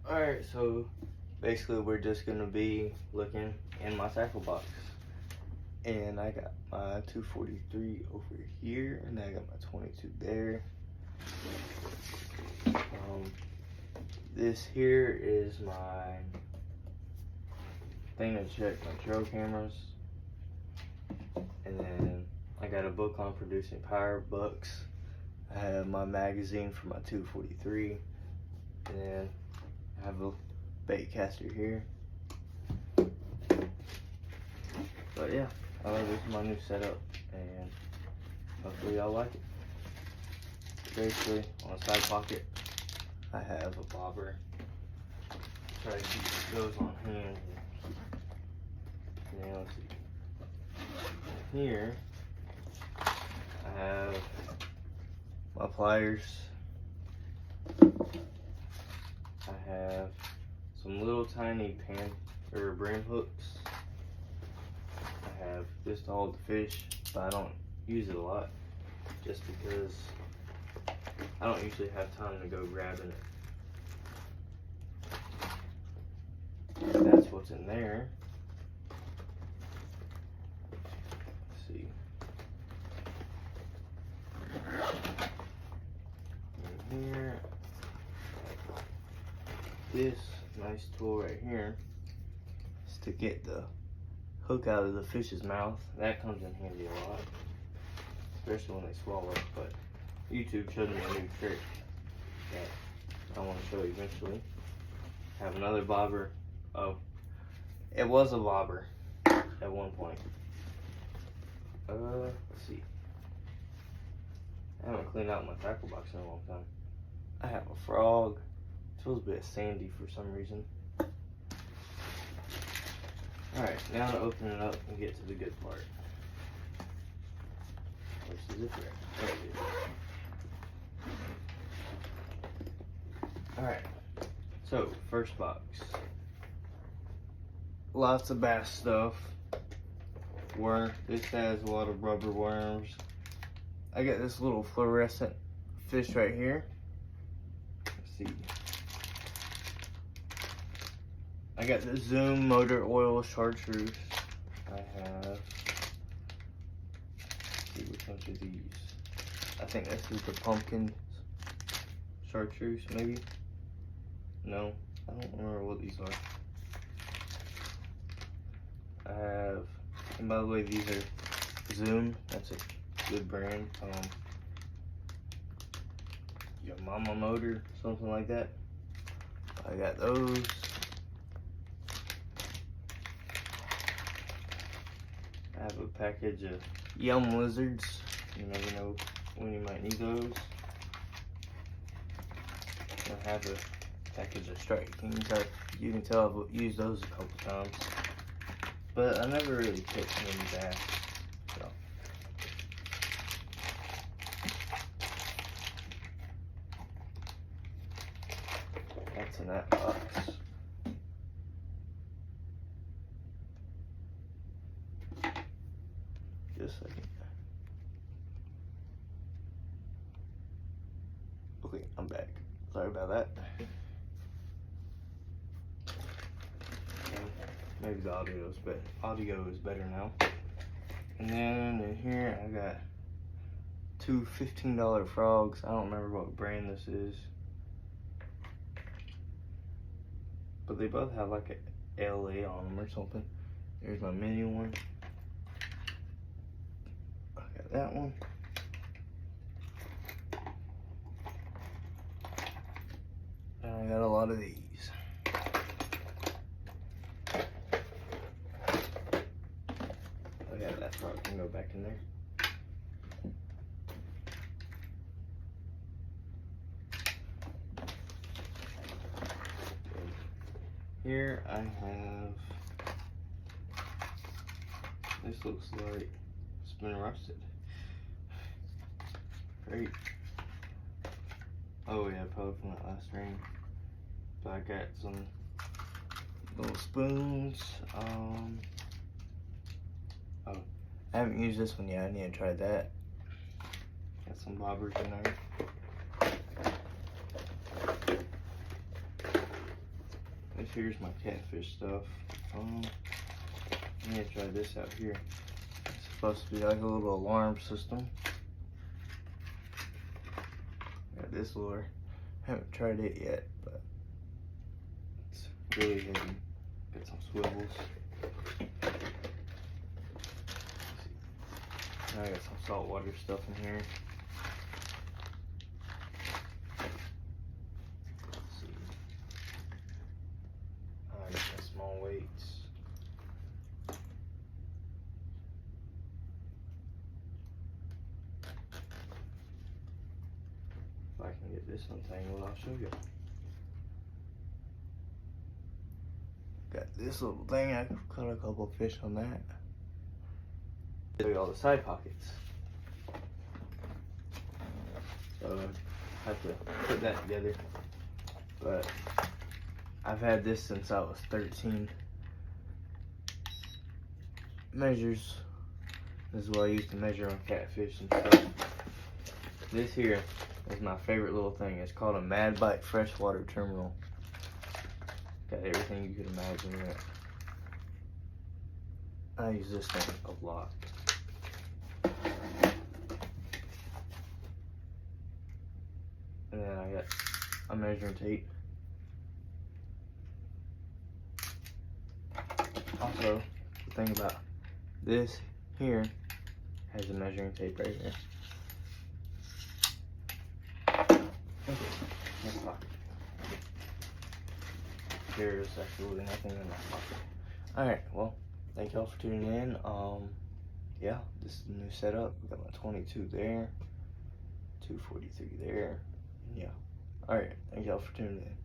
Alright, so basically we're just gonna be looking in my tackle box. And I got my 243 over here, and I got my 22 there. This here is my thing to check my trail cameras. And then I got a book on producing power bucks. I have my magazine for my 243. And then I have a bait caster here. But yeah, this is my new setup, and hopefully y'all like it. Basically, on the side pocket, I have a bobber. Try to keep those on hand. Now let's see. Here, I have my pliers. I have some little tiny brim hooks. I have this to hold the fish, but I don't use it a lot, just because I don't usually have time to go grabbing it. And that's what's in there. Let's see. In here, this nice tool right here is to get the hook out of the fish's mouth. That comes in handy a lot, especially when they swallow. But YouTube showed me a new trick that I want to show you eventually. I have another bobber. Oh, it was a bobber at one point. Let's see. I haven't cleaned out my tackle box in a long time. I have a frog. It feels a bit sandy for some reason. Alright, now to open it up and get to the good part. Where's the zipper at? There it is. Alright, so first box. Lots of bass stuff. This has a lot of rubber worms. I got this little fluorescent fish right here. Let's see. I got the Zoom motor oil chartreuse. I have, let's see, which ones are these? I think this is the pumpkin chartreuse, maybe? No, I don't remember what these are. I have, and by the way, these are Zoom. That's a good brand. Your mama motor, something like that. I got those. I have a package of Yum Lizards. You never know when you might need those. I have a package of Strike Kings. You can tell I've used those a couple times, but I never really picked many bass. So. That's in that box. Just a second. Okay, I'm back. Sorry about that. Maybe the audio is better now. And then in here I got two $15 frogs. I don't remember what brand this is, but they both have like a LA on them or something. There's my mini one. I got that one. And I got a lot of these. Oh yeah, that frog can go back in there. Here I have, this looks like it's been rusted. Great. Oh yeah, probably from that last rain. But I got some little spoons. Oh, I haven't used this one yet. I need to try that. Got some bobbers in there. anyways, here's my catfish stuff. I'm gonna try this out here. It's supposed to be like a little alarm system. Got this lure. Haven't tried it yet, but it's really heavy. Got some swivels. Now I got some saltwater stuff in here. Let's see. I got some small weights. If I can get this untangled, I'll show you. Got this little thing, I caught a couple fish on that. Show you all the side pockets. So I have to put that together. But I've had this since I was 13. Measures. This is what I used to measure on catfish and stuff. This here is my favorite little thing. It's called a Mad Bite freshwater terminal. Got everything you could imagine in it. I use this thing a lot. And then I got a measuring tape. Also, the thing about this here has a measuring tape right here. Next pocket. There's absolutely nothing in that pocket. Alright, well, thank y'all for tuning in. Yeah, this is the new setup. We got my 22 there, 243 there. Yeah. Alright, thank y'all for tuning in.